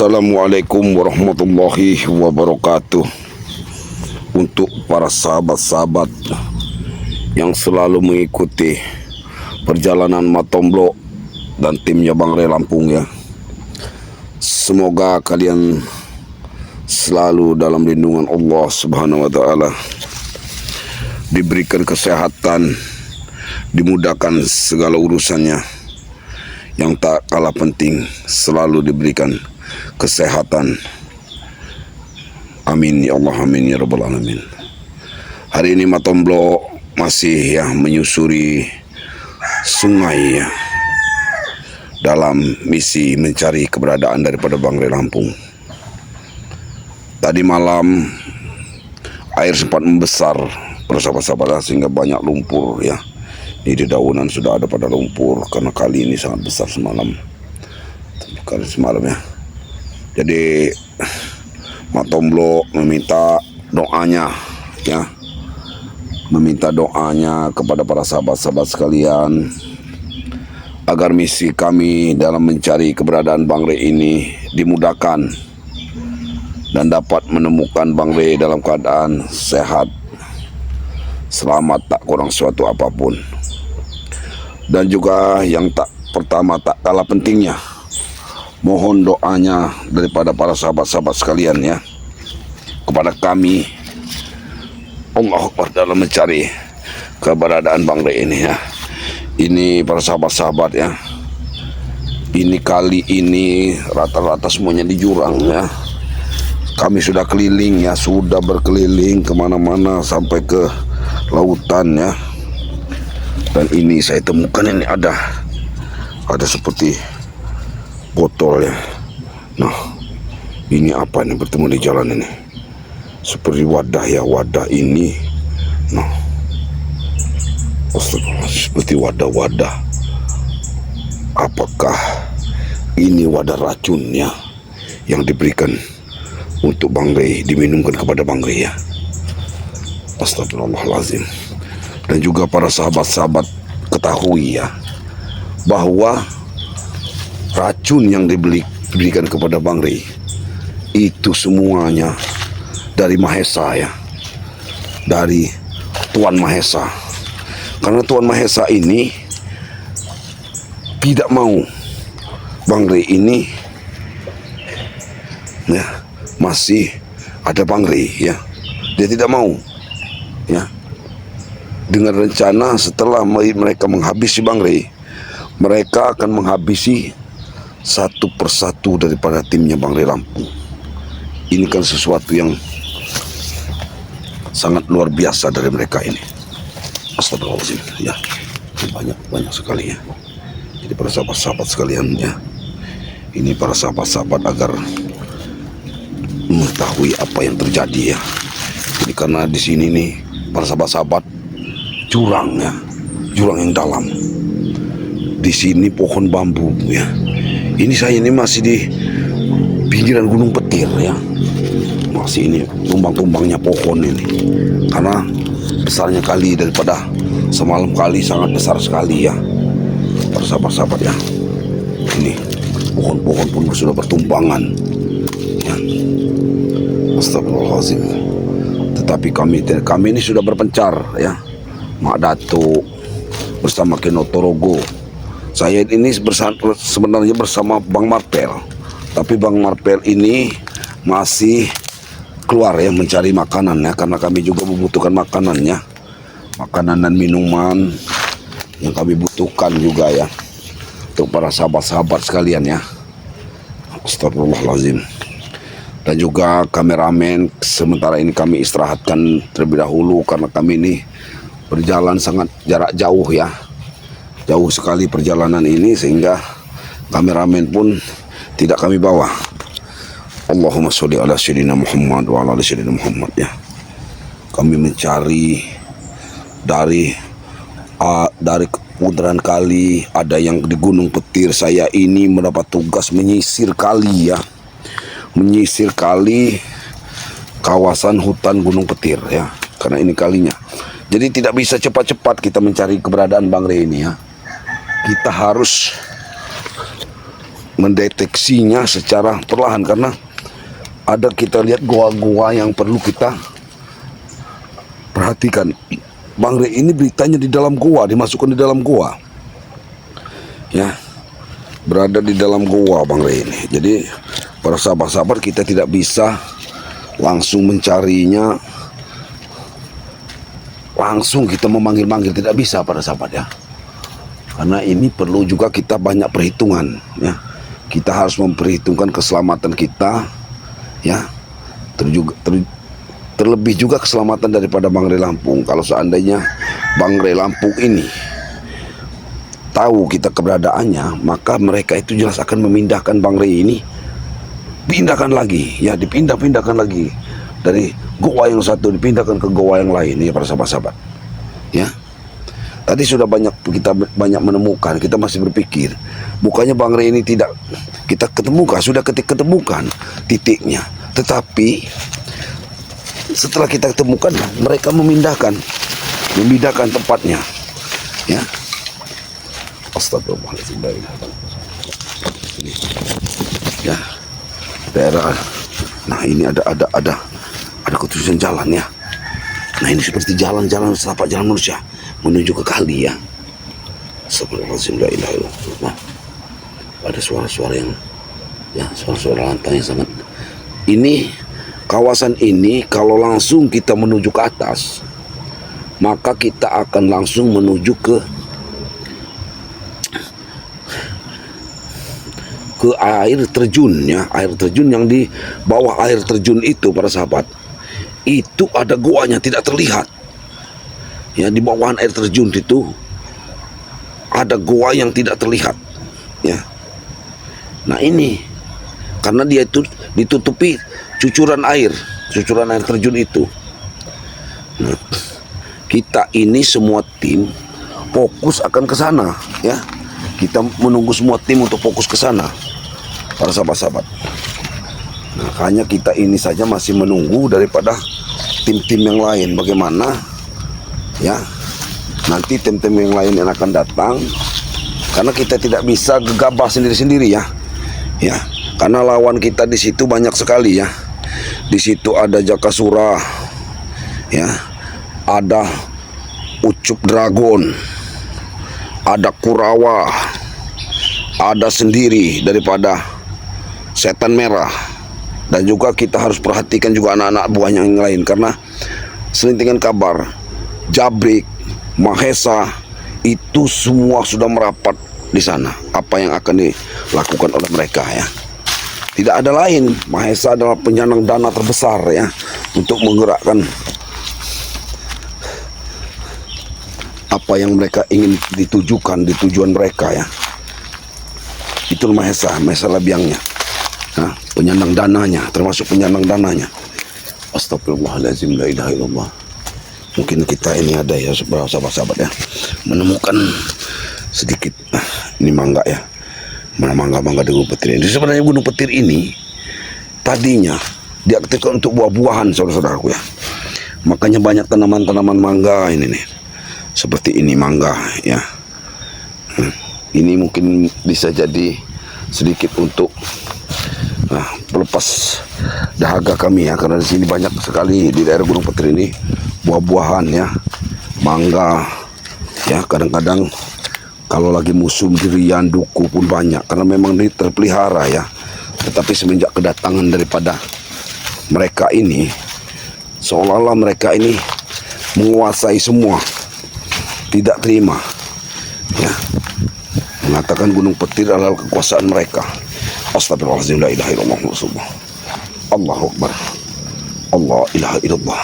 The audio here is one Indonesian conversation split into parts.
Assalamualaikum warahmatullahi wabarakatuh. Untuk para sahabat-sahabat yang selalu mengikuti perjalanan Matomblo dan timnya Bang Ray Lampung ya, semoga kalian selalu dalam lindungan Allah Subhanahu wa Ta'ala, diberikan kesehatan, dimudahkan segala urusannya. Yang tak kalah penting, selalu diberikan kesehatan. Amin ya Allah, amin ya Rabbal alamin. Hari ini Matomblo masih ya menyusuri sungai ya, dalam misi mencari keberadaan daripada Bang Ray Lampung. Tadi malam air sempat membesar bersahabat-sahabat sehingga banyak lumpur ya. Ini di daunan sudah ada pada lumpur karena kali ini sangat besar semalam. Kali semalam ya. Jadi Matomblo meminta doanya ya. Meminta doanya kepada para sahabat-sahabat sekalian agar misi kami dalam mencari keberadaan Bang Ray ini dimudahkan dan dapat menemukan Bang Ray dalam keadaan sehat, selamat, tak kurang suatu apapun. Dan juga yang tak pertama tak kalah pentingnya, mohon doanya daripada para sahabat-sahabat sekalian ya, kepada kami Allah Akbar dalam mencari keberadaan Bang Ray ini ya. Ini para sahabat-sahabat ya, ini kali ini rata-rata semuanya di jurang ya. Kami sudah keliling ya, sudah berkeliling kemana-mana sampai ke lautan ya. Dan ini saya temukan ini ada seperti botol ya. Nah, ini apa ini bertemu di jalan ini? Seperti wadah ya, wadah ini. Nah, seperti wadah-wadah. Apakah ini wadah racun ya yang diberikan untuk Bang Ray, diminumkan kepada Bang Ray ya? Astagfirullahaladzim. Dan juga para sahabat-sahabat ketahui ya, bahwa racun yang diberikan kepada Bang Ray itu semuanya dari Mahesa ya, dari Tuan Mahesa. Karena Tuan Mahesa ini tidak mau Bang Ray ini ya masih ada Bang Ray ya. Dia tidak mau ya, dengan rencana setelah mereka menghabisi Bang Ray, mereka akan menghabisi satu persatu daripada timnya Bang Ray Lampung. Ini kan sesuatu yang sangat luar biasa dari mereka ini. Astagfirullahaladzim ya, banyak sekali ya. Jadi para sahabat-sahabat sekalian ya, ini para sahabat-sahabat agar mengetahui apa yang terjadi ya. Jadi karena di sini nih para sahabat-sahabat, jurang ya, jurang yang dalam. Di sini pohon bambu ya. Ini saya ini masih di pinggiran Gunung Petir ya. Masih ini tumbang-tumbangnya pohon ini. Karena besarnya kali daripada semalam kali sangat besar sekali ya. Para sahabat-sahabat ya. Ini pohon-pohon pun sudah bertumbangan. Ya. Astagfirullahaladzim. Tetapi kami ini sudah berpencar ya. Mak Datuk bersama Keno Torogo. Saya ini sebenarnya bersama Bang Marpel, tapi Bang Marpel ini masih keluar ya mencari makanan ya, karena kami juga membutuhkan makanannya, makanan dan minuman yang kami butuhkan juga ya, untuk para sahabat-sahabat sekalian ya. Astagfirullahaladzim. Dan juga kameramen sementara ini kami istirahatkan terlebih dahulu karena kami ini berjalan sangat jarak jauh ya, jauh sekali perjalanan ini sehingga kameramen pun tidak kami bawa. Allahumma sholli ala sayyidina Muhammad wa ala ali sayyidina Muhammad ya. Kami mencari dari putaran kali, ada yang di Gunung Petir. Saya ini mendapat tugas menyisir kali ya, menyisir kali kawasan hutan Gunung Petir ya, karena ini kalinya. Jadi tidak bisa cepat-cepat kita mencari keberadaan Bang Ray ini ya. Kita harus mendeteksinya secara perlahan, karena ada kita lihat goa-goa yang perlu kita perhatikan. Bang Rey ini beritanya di dalam goa, dimasukkan di dalam goa, ya, berada di dalam goa Bang Rey ini. Jadi para sahabat-sahabat, kita tidak bisa langsung mencarinya, langsung kita memanggil-manggil, tidak bisa para sahabat ya, karena ini perlu juga kita banyak perhitungan ya. Kita harus memperhitungkan keselamatan kita ya, terlebih juga keselamatan daripada Bang Rey Lampung. Kalau seandainya Bang Rey Lampung ini tahu kita keberadaannya, maka mereka itu jelas akan memindahkan Bang Rey ini, pindahkan lagi ya, dipindah-pindahkan lagi dari goa yang satu, dipindahkan ke goa yang lain ya para sahabat-sahabat ya. Tadi sudah kita banyak menemukan, kita masih berpikir bukannya Bang Rey ini tidak kita ketemukan, sudah ketemukan titiknya, tetapi setelah kita ketemukan mereka memindahkan tempatnya ya. Astagfirullahaladzim ya, daerah. Nah ini ada ketujuan jalan ya. Nah ini seperti jalan-jalan setapak jalan manusia menuju ke kali ya. Astagfirullahaladzim, la ilaha illallah. Ada suara-suara yang ya, suara-suara lantang yang sangat. Ini kawasan ini kalau langsung kita menuju ke atas, maka kita akan langsung menuju ke air terjun ya. Air terjun, yang di bawah air terjun itu para sahabat, itu ada goanya tidak terlihat ya. Di bawah air terjun itu ada goa yang tidak terlihat ya. Nah ini karena dia itu ditutupi cucuran air terjun itu. Nah, kita ini semua tim fokus akan ke sana ya. Kita menunggu semua tim untuk fokus ke sana para sahabat-sahabat. Nah, hanya kita ini saja masih menunggu daripada tim-tim yang lain bagaimana ya. Nanti tim-tim yang lain yang akan datang, karena kita tidak bisa gegabah sendiri-sendiri ya. Ya, karena lawan kita di situ banyak sekali ya. Di situ ada Jakasura ya, ada Ucup Dragon, ada Kurawa, ada sendiri daripada Setan Merah, dan juga kita harus perhatikan juga anak-anak buahnya yang lain, karena selintingan kabar Jabrik, Mahesa itu semua sudah merapat di sana. Apa yang akan dilakukan oleh mereka ya, tidak ada lain. Mahesa adalah penyandang dana terbesar ya untuk menggerakkan apa yang mereka ingin ditujukan di tujuan mereka ya. Itu Mahesa Labiangnya nah, penyandang dananya, termasuk penyandang dananya. Astagfirullahaladzim, la ilaha illallah. Mungkin kita ini ada ya sahabat-sahabat ya, menemukan sedikit ini mangga ya, mangga di Gunung Petir ini. Sebenarnya Gunung Petir ini tadinya diaktifkan untuk buah-buahan saudara-saudaraku ya. Makanya banyak tanaman-tanaman mangga ini nih, seperti ini mangga ya. Ini mungkin bisa jadi sedikit untuk pelepas dahaga kami ya, karena di sini banyak sekali di daerah Gunung Petir ini buah-buahan ya, mangga ya. Kadang-kadang kalau lagi musim durian, duku pun banyak, karena memang ini terpelihara ya. Tetapi semenjak kedatangan daripada mereka ini, seolah-olah mereka ini menguasai semua, tidak terima ya, mengatakan Gunung Petir adalah kekuasaan mereka. Astagfirullahaladzim, la ilaha illallah Rasulullah. Allahu Akbar, Allah ilaha illallah.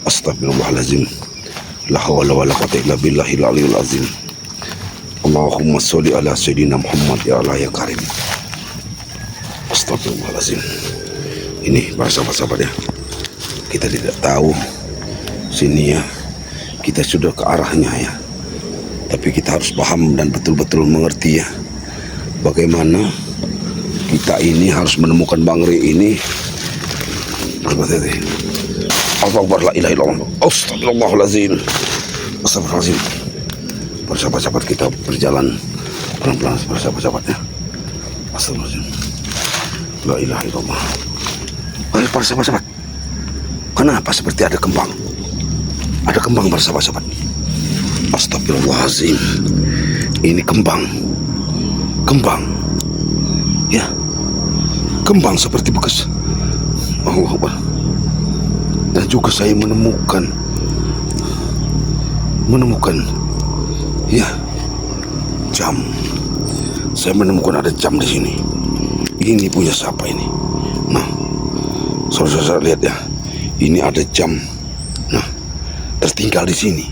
Astagfirullahaladzim, la hawla wa la quwwata illa billahil aliyil azim. Allahumma sholli ala sayyidina Muhammad ya Allah ya karim. Astagfirullahaladzim. Ini para sahabat-sahabat ya, kita tidak tahu sini ya, kita sudah ke arahnya ya, tapi kita harus paham dan betul-betul mengerti ya, bagaimana kita ini harus menemukan Bang Rey ini. Allahu la ilaha illallah. Astagfirullahaladzim. Astagfirullahaladzim. Para sahabat-sahabat, kita berjalan pelan-pelan para sahabat-sahabat ya. Astagfirullahaladzim. La ilaha illallah. Ayo para sahabat-sahabat, kenapa seperti ada kembang? Ada kembang para sahabat-sahabat. Astagfirullahaladzim. Ini kembang. Kembang. Ya. Kembang seperti bekas. Allah Akbar. Dan juga saya menemukan ya, jam. Saya menemukan ada jam di sini. Ini punya siapa ini? Nah, saudara-saudara lihat ya. Ini ada jam. Nah, tertinggal di sini.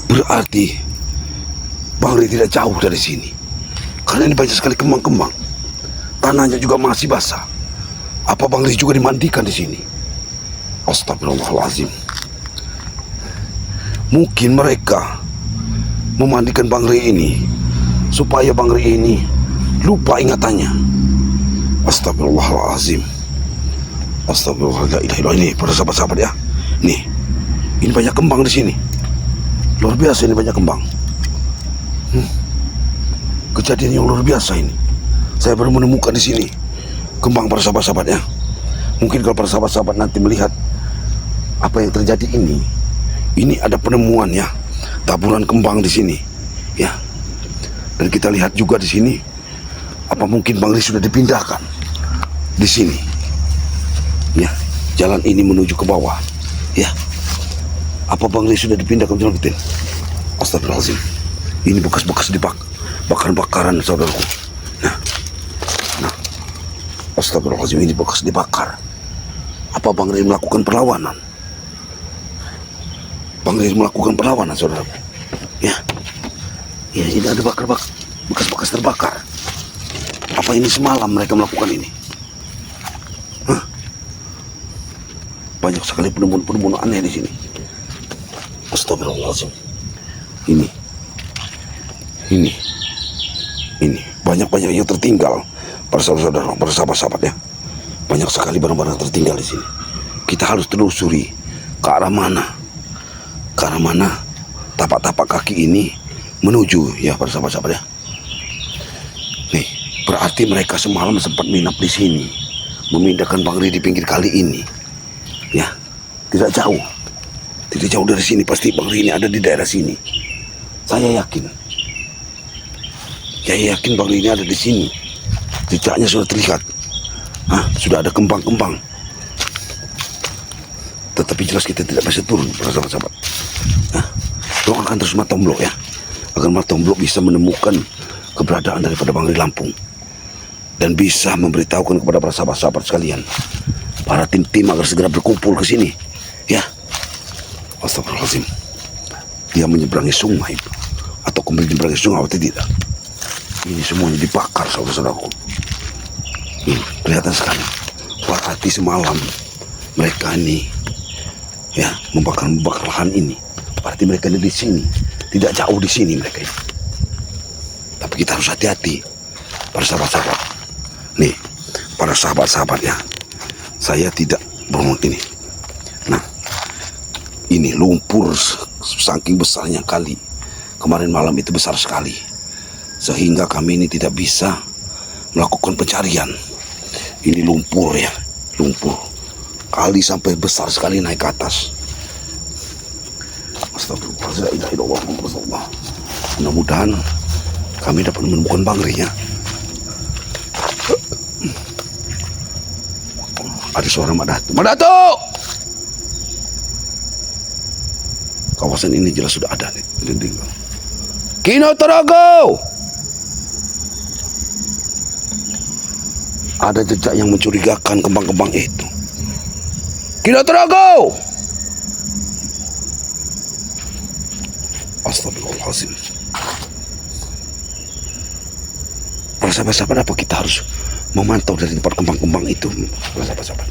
Berarti Bang Ri tidak jauh dari sini. Karena ini banyak sekali kembang-kembang. Tanahnya juga masih basah. Apa Bang Ri juga dimandikan di sini? Astagfirullahaladzim. Mungkin mereka memandikan Bang Ri ini supaya Bang Ri ini lupa ingatannya. Astagfirullahaladzim. Astagfirullahaladzim. Ini para sahabat-sahabat ya. Nih, ini banyak kembang di sini. Luar biasa ini banyak kembang. Kejadian yang luar biasa ini. Saya baru menemukan di sini kembang para sahabat-sahabat ya. Mungkin kalau para sahabat-sahabat nanti melihat apa yang terjadi ini ada penemuan ya, taburan kembang di sini ya. Dan kita lihat juga di sini, apa mungkin Bang Ri sudah dipindahkan di sini ya. Jalan ini menuju ke bawah ya. Apa Bang Ri sudah dipindahkan jalan betul? Astagfirullahaladzim. Ini bekas-bekas dibakar-bakaran saudaraku. Nah, astagfirullahaladzim, ini bekas dibakar. Apa Bang Ri melakukan perlawanan? Bang Ri melakukan perlawanan saudaraku. Ya, ini ada bekas-bekas terbakar. Apa ini semalam mereka melakukan ini? Hah? Banyak sekali penemuan aneh di sini. Astagfirullahaladzim. Ini banyak yang tertinggal para saudara-saudara, para sahabat-sahabat ya. Banyak sekali barang-barang tertinggal di sini. Kita harus telusuri ke arah mana tapak-tapak kaki ini menuju ya para sahabat-sahabat ya. Nih, berarti mereka semalam sempat menginap di sini, memindahkan Bang Ri di pinggir kali ini. Ya, tidak jauh dari sini. Pasti Bang Ri ini ada di daerah sini. Saya yakin Bang Ri ini ada di sini. Jejaknya sudah terlihat. Sudah ada kembang-kembang. Tetapi jelas kita tidak bisa turun, para sahabat-sahabat. Doakan terus Matomblok ya, agar Matomblok bisa menemukan keberadaan daripada Bang Ri Lampung dan bisa memberitahukan kepada para sahabat-sahabat sekalian, para tim-tim agar segera berkumpul ke sini. Ya, astagfirullahaladzim. Dia menyeberangi sungai atau kembali menyeberangi sungai atau tidak? Ini semuanya dibakar saudara-saudaraku. Ini kelihatan sekali. Berarti semalam mereka ini ya membakar lahan ini. Berarti mereka di sini, tidak jauh di sini mereka ini. Tapi kita harus hati-hati para sahabat-sahabat. Nih, para sahabat-sahabat ya. Saya tidak bohong ini. Nah, ini lumpur saking besarnya kali. Kemarin malam itu besar sekali. Sehingga kami ini tidak bisa melakukan pencarian. Ini lumpur ya, lumpur. Kali sampai besar sekali naik ke atas. Astagfirullah. Mudah-mudahan kami dapat menemukan Bang Ri ya. Ada suara Madatu. Kawasan ini jelas sudah ada nih. Kino Torogo. Ada jejak yang mencurigakan kembang-kembang itu. Kino Torogo. Astagfirullahaladzim. Para sahabat-sahabat, apa kita harus memantau dari tempat kembang-kembang itu? Para sahabat-sahabat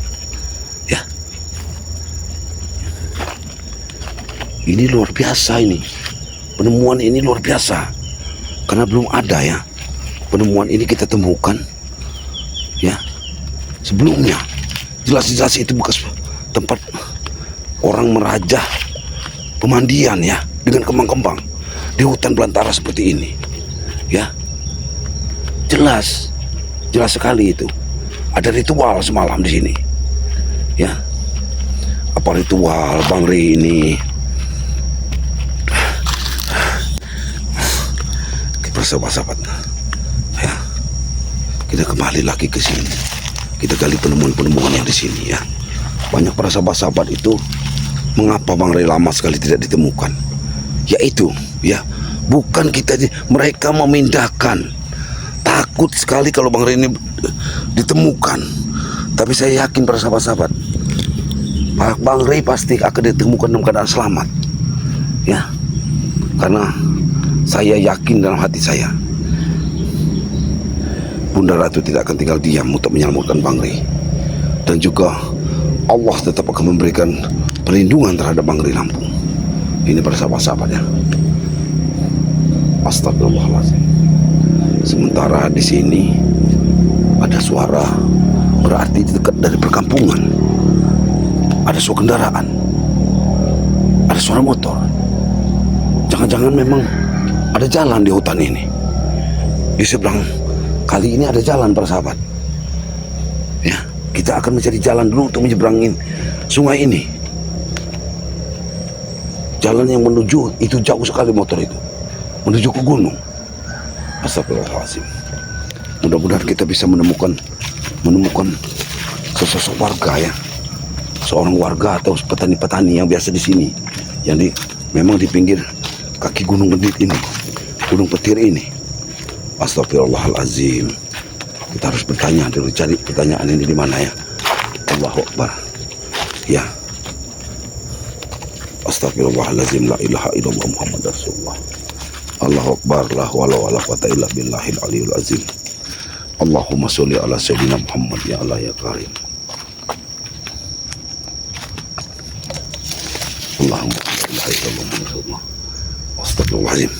ya, ini luar biasa ini. Penemuan ini luar biasa. Karena belum ada ya penemuan ini kita temukan ya sebelumnya. Jelas-jelas itu bekas tempat orang merajah pemandian ya, dengan kembang-kembang di hutan belantara seperti ini ya. Jelas Jelas sekali itu. Ada ritual semalam di sini. Ya. Apa ritual Bang Ri ini? Sahabat-sahabat. Ya. Kita kembali lagi ke sini. Kita gali penemuan-penemuan yang di sini ya. Banyak para sahabat-sahabat itu, mengapa Bang Ri lama sekali tidak ditemukan? Yaitu ya, bukan kita, mereka memindahkan. Takut sekali kalau Bang Ri ini ditemukan. Tapi saya yakin para sahabat-sahabat, Bang Ri pasti akan ditemukan dalam keadaan selamat. Ya. Karena saya yakin dalam hati saya, Bunda Ratu tidak akan tinggal diam untuk menyelamatkan Bang Ri. Dan juga Allah tetap akan memberikan perlindungan terhadap Bang Ri Lampung. Ini para sahabat-sahabat ya. Astagfirullahaladzim. Sementara di sini ada suara, berarti dekat dari perkampungan. Ada suara kendaraan, ada suara motor. Jangan-jangan memang ada jalan di hutan ini. Di seberang kali ini ada jalan para sahabat. Ya, kita akan mencari jalan dulu untuk menyeberangin sungai ini. Jalan yang menuju itu jauh sekali motor itu, menuju ke gunung. Astagfirullahaladzim. Mudah-mudahan kita bisa menemukan sesosok warga ya, seorang warga atau petani-petani yang biasa di sini, yang memang di pinggir kaki gunung Gendit ini, gunung petir ini. Astagfirullahaladzim. Kita harus bertanya dulu, cari pertanyaan ini di mana ya. Allahu Akbar. Ya. Astagfirullahaladzim, la ilaha illallah Muhammad Rasulullah. Allahu Akbar, la hawla wala quwata illa billahil aliyul azim. Allahumma sholli ala sayyidina Muhammad ya Allah ya karim. Allahumma la ilaha illallah Muhammad Rasulullah. Astagfirullahaladzim.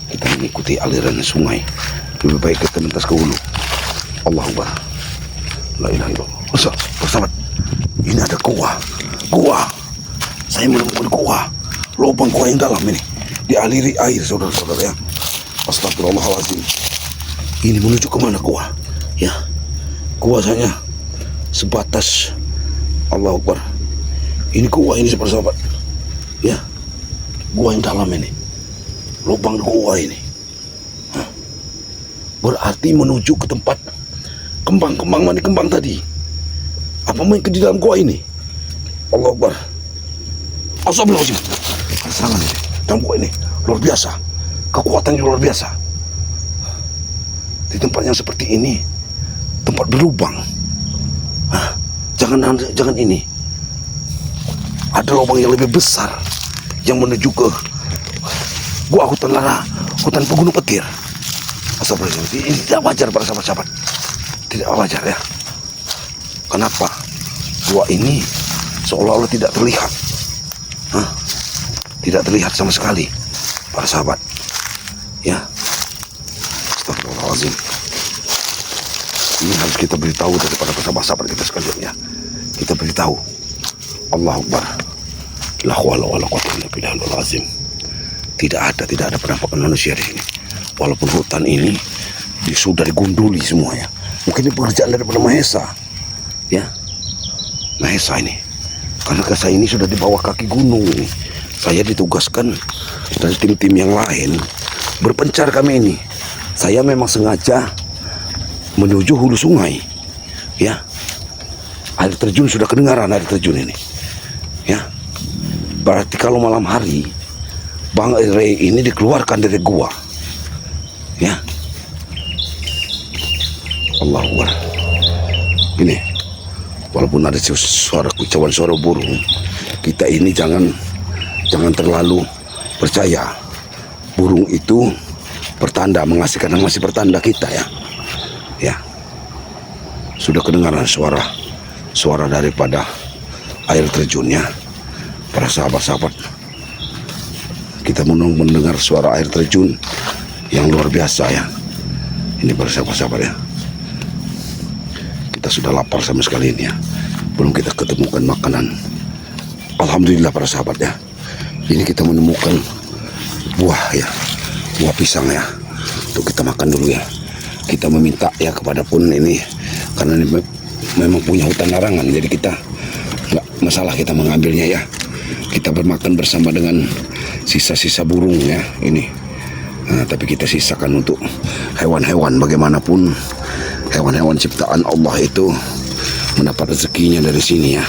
Kita mengikuti aliran sungai. Lebih baik kita lintas ke hulu. Allahu Akbar. La ilaha illallah. Sahabat, ini ada gua. Saya menemukan gua, lubang gua yang dalam ini, dialiri air saudara-saudara ya. Astagfirullahaladzim. Ini menuju kemana gua? Ya, gua saya sebatas. Allahu Akbar. Ini gua ini sahabat. Ya, gua yang dalam ini, lubang gua ini. Hah? Berarti menuju ke tempat kembang mana kembang tadi? Apa main ke di dalam gua ini? Allahu Akbar. Astagfirullahaladzim. Serangan ini dalam gua ini luar biasa, kekuatan luar biasa. Di tempat yang seperti ini, tempat berlubang. Hah? Jangan ini. Ada lubang yang lebih besar yang menuju ke gua hutan pegunung petir. Astagfirullahaladzim. Ini tidak wajar para sahabat-sahabat. Tidak wajar ya. Kenapa gua ini seolah-olah tidak terlihat? Hah? Tidak terlihat sama sekali para sahabat. Ya. Astagfirullahaladzim. Ini harus kita beritahu daripada sahabat-sahabat kita sekalian ya. Kita beritahu. Allahu Akbar. La hawla wala quwwata illa billahil azim. Tidak ada penampakan manusia di sini. Walaupun hutan ini sudah digunduli semua ya. Mungkin ini pekerjaan daripada Mahesa. Ya. Mahesa ini. Karena saya ini sudah di bawah kaki gunung ini. Saya ditugaskan dari tim-tim yang lain. Berpencar kami ini. Saya memang sengaja menuju hulu sungai. Ya. Air terjun sudah kedengaran, air terjun ini. Ya. Berarti kalau malam hari Bang Ri ini dikeluarkan dari gua. Ya. Allahu Akbar. Ini. Walaupun ada suara kicauan suara burung, kita ini jangan terlalu percaya. Burung itu pertanda, mengasihkan masih pertanda kita ya. Ya. Sudah kedengaran suara daripada air terjunnya. Para sahabat-sahabat, kita mendengar suara air terjun yang luar biasa ya. Ini para sahabat-sahabat ya. Kita sudah lapar sama sekali ini ya. Belum kita ketemukan makanan. Alhamdulillah para sahabat ya. Ini kita menemukan buah ya. Buah pisang ya. Untuk kita makan dulu ya. kita meminta ya kepada pun ini, karena ini memang punya hutan larangan, jadi kita nggak masalah kita mengambilnya ya. Kita bermakan bersama dengan sisa-sisa burung ya ini. Nah, tapi kita sisakan untuk hewan-hewan. Bagaimanapun hewan-hewan ciptaan Allah itu mendapat rezekinya dari sini ya.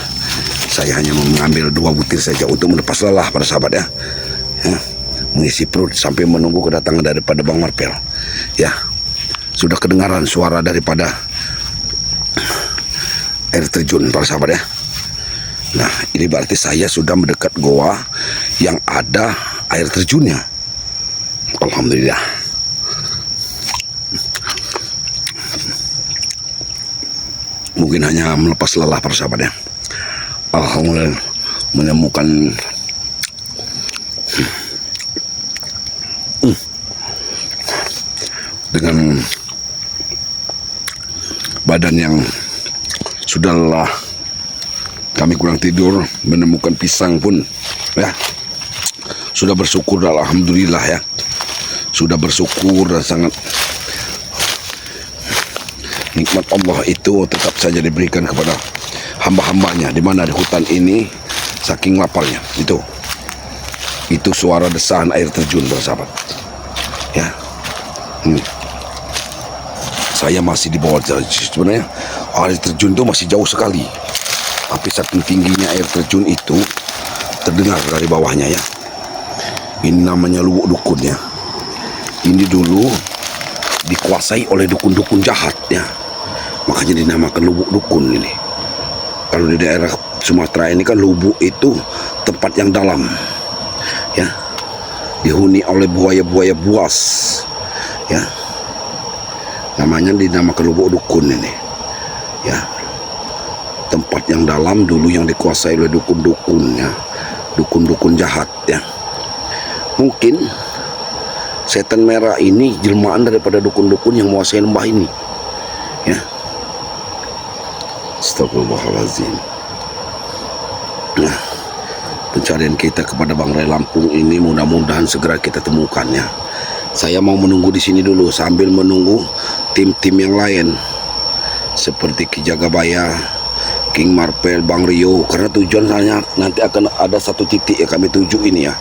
Saya hanya mengambil 2 butir saja untuk melepas lelah para sahabat ya. Mengisi perut sampai menunggu kedatangan daripada Bang Marpel ya. Sudah kedengaran suara daripada air terjun para sahabat ya. Nah, ini berarti saya sudah mendekat goa yang ada air terjunnya. Alhamdulillah. Mungkin hanya melepas lelah para sahabat ya. Alhamdulillah menemukan dengan badan yang sudah lelah, kami kurang tidur, menemukan pisang pun ya. Sudah bersyukur, alhamdulillah ya. Sudah bersyukur dan sangat nikmat Allah itu tetap saja diberikan kepada hamba-hambanya, di mana di hutan ini saking lapalnya itu suara desahan air terjun sahabat ya. Saya masih di bawah, sebenarnya air terjun itu masih jauh sekali, tapi saking tingginya air terjun itu terdengar dari bawahnya ya. Ini namanya Lubuk Dukun ya. Ini dulu dikuasai oleh dukun-dukun jahat ya, makanya dinamakan Lubuk Dukun ini. Kalau di daerah Sumatera ini kan lubuk itu tempat yang dalam ya, dihuni oleh buaya-buaya buas ya, namanya dinamakan Lubuk Dukun ini ya. Tempat yang dalam dulu yang dikuasai oleh dukun-dukun ya, dukun-dukun jahat ya. Mungkin setan merah ini jelmaan daripada dukun-dukun yang menguasai lembah ini ya. Astagfirullahaladzim. Nah, pencarian kita kepada Bang Ray Lampung ini mudah-mudahan segera kita temukan ya. Saya mau menunggu di sini dulu sambil menunggu tim-tim yang lain seperti Ki Jagabaya, King Marpel, Bang Rio, karena tujuan saya nanti akan ada satu titik yang kami tuju ini ya.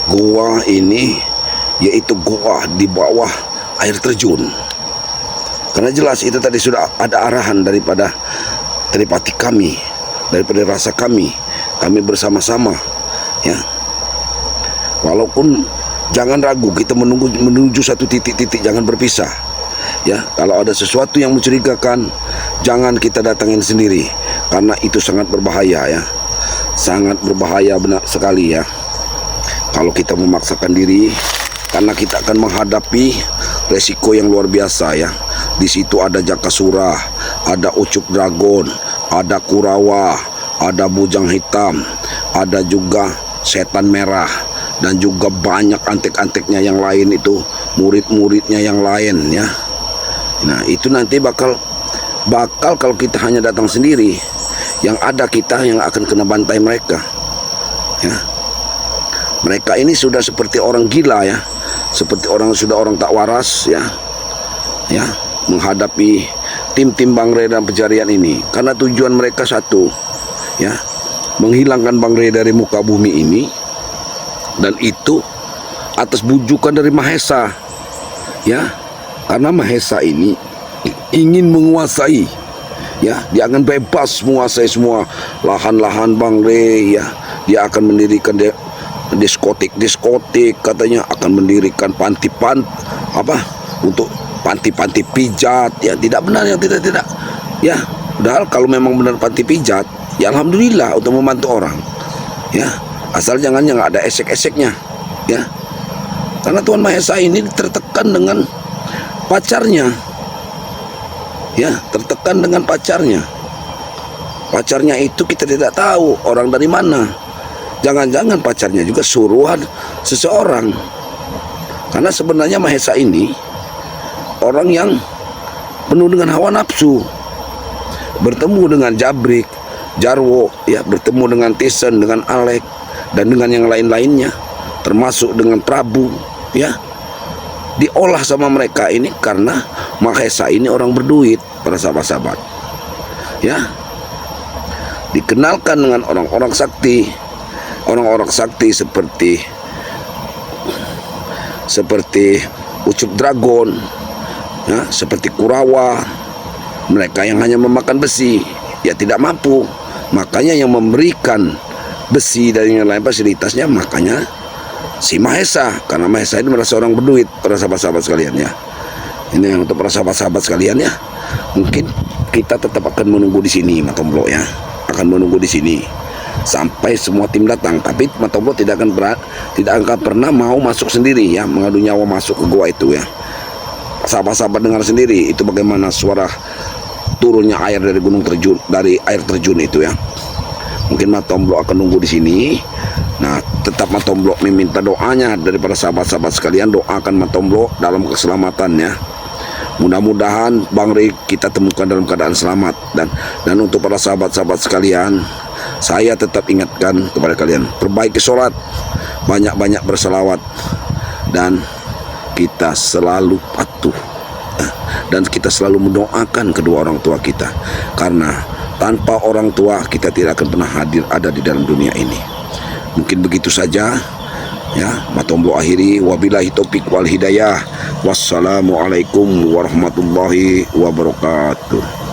Goa ini yaitu goa di bawah air terjun. Karena jelas itu tadi sudah ada arahan daripada telepati kami, daripada rasa kami bersama-sama ya. Walaupun jangan ragu, kita menuju satu titik-titik, jangan berpisah ya. Kalau ada sesuatu yang mencurigakan, jangan kita datangin sendiri, karena itu sangat berbahaya ya. Sangat berbahaya benar sekali ya kalau kita memaksakan diri, karena kita akan menghadapi resiko yang luar biasa ya. Di situ ada Jakasura, ada Ucup Dragon, ada Kurawa, ada Bujang Hitam, ada juga Setan Merah, dan juga banyak antek-anteknya yang lain itu, murid-muridnya yang lain ya. Nah, itu nanti bakal kalau kita hanya datang sendiri, yang ada kita yang akan kena bantai mereka ya. Mereka ini sudah seperti orang gila ya, seperti orang tak waras ya, menghadapi tim-tim Bang Ray dan pencarian ini, karena tujuan mereka satu ya, menghilangkan Bang Ray dari muka bumi ini, dan itu atas bujukan dari Mahesa ya, karena Mahesa ini ingin menguasai ya, dia akan bebas menguasai semua lahan-lahan Bang Ray ya. Dia akan mendirikan diskotik katanya, akan mendirikan panti untuk panti pijat ya. Tidak benar yang tidak ya. Padahal kalau memang benar panti pijat ya alhamdulillah untuk membantu orang ya, asal jangan yang ada esek-eseknya ya. Karena Tuan Mahesa ini tertekan dengan pacarnya ya, tertekan dengan pacarnya itu kita tidak tahu orang dari mana. Jangan-jangan pacarnya juga suruhan seseorang, karena sebenarnya Mahesa ini orang yang penuh dengan hawa nafsu. Bertemu dengan Jabrik, Jarwo ya, bertemu dengan Tisen, dengan Alek, dan dengan yang lain-lainnya, termasuk dengan Prabu ya, diolah sama mereka ini karena Mahesa ini orang berduit, para sahabat-sahabat. Ya, dikenalkan dengan orang-orang sakti. Orang-orang sakti seperti Ucup Dragon, ya, seperti Kurawa. Mereka yang hanya memakan besi, ya tidak mampu. Makanya yang memberikan besi dan yang lain fasilitasnya, makanya si Mahesa. Karena Mahesa ini merasa orang berduit, para sahabat-sahabat sekalian ya. Ini yang untuk para sahabat-sahabat sekalian ya. Mungkin kita tetap akan menunggu di sini, Matomblo ya. Akan menunggu di sini sampai semua tim datang. Tapi Matomblo tidak akan pernah mau masuk sendiri ya, mengadu nyawa masuk ke gua itu ya. Sahabat-sahabat dengar sendiri itu bagaimana suara turunnya air dari gunung terjun, dari air terjun itu ya. Mungkin Matomblo akan nunggu di sini. Nah, tetap Matomblo meminta doanya dari para sahabat-sahabat sekalian. Doakan Matomblo dalam keselamatan ya. Mudah-mudahan Bang Rik kita temukan dalam keadaan selamat. Dan untuk para sahabat-sahabat sekalian, saya tetap ingatkan kepada kalian, perbaiki sholat, banyak-banyak berselawat, dan kita selalu patuh, dan kita selalu mendoakan kedua orang tua kita, karena tanpa orang tua kita tidak akan pernah ada di dalam dunia ini. Mungkin begitu saja ya, Matomblo akhiri. Wabillahi taufik wal hidayah. Wassalamualaikum warahmatullahi wabarakatuh.